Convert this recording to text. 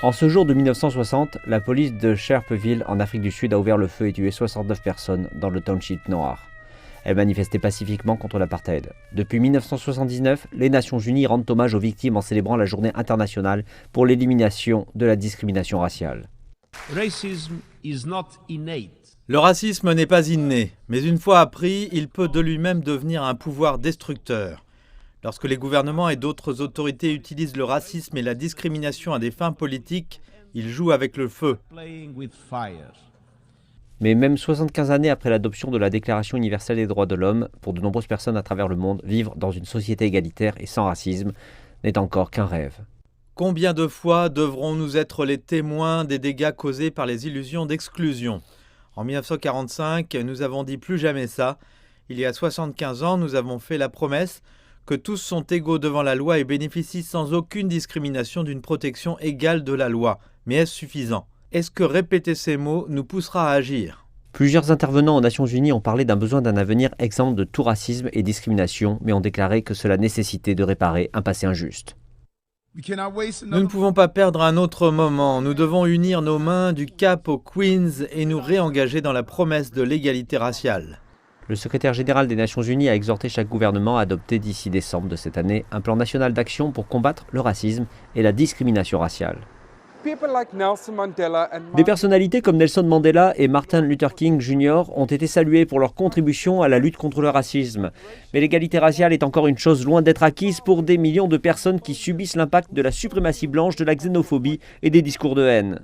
En ce jour de 1960, la police de Sharpeville, en Afrique du Sud, a ouvert le feu et tué 69 personnes dans le township noir. Elles manifestaient pacifiquement contre l'apartheid. Depuis 1979, les Nations Unies rendent hommage aux victimes en célébrant la journée internationale pour l'élimination de la discrimination raciale. Le racisme n'est pas inné, mais une fois appris, il peut de lui-même devenir un pouvoir destructeur. Lorsque les gouvernements et d'autres autorités utilisent le racisme et la discrimination à des fins politiques, ils jouent avec le feu. Mais même 75 années après l'adoption de la Déclaration universelle des droits de l'homme, pour de nombreuses personnes à travers le monde, vivre dans une société égalitaire et sans racisme n'est encore qu'un rêve. Combien de fois devrons-nous être les témoins des dégâts causés par les illusions d'exclusion ? En 1945, nous avons dit plus jamais ça. Il y a 75 ans, nous avons fait la promesse que tous sont égaux devant la loi et bénéficient sans aucune discrimination d'une protection égale de la loi. Mais est-ce suffisant ? Est-ce que répéter ces mots nous poussera à agir ? Plusieurs intervenants aux Nations Unies ont parlé d'un besoin d'un avenir exempt de tout racisme et discrimination, mais ont déclaré que cela nécessitait de réparer un passé injuste. Nous ne pouvons pas perdre un autre moment. Nous devons unir nos mains du Cap au Queens et nous réengager dans la promesse de l'égalité raciale. Le secrétaire général des Nations Unies a exhorté chaque gouvernement à adopter d'ici décembre de cette année un plan national d'action pour combattre le racisme et la discrimination raciale. Des personnalités comme Nelson Mandela et Martin Luther King Jr. ont été saluées pour leur contribution à la lutte contre le racisme. Mais l'égalité raciale est encore une chose loin d'être acquise pour des millions de personnes qui subissent l'impact de la suprématie blanche, de la xénophobie et des discours de haine.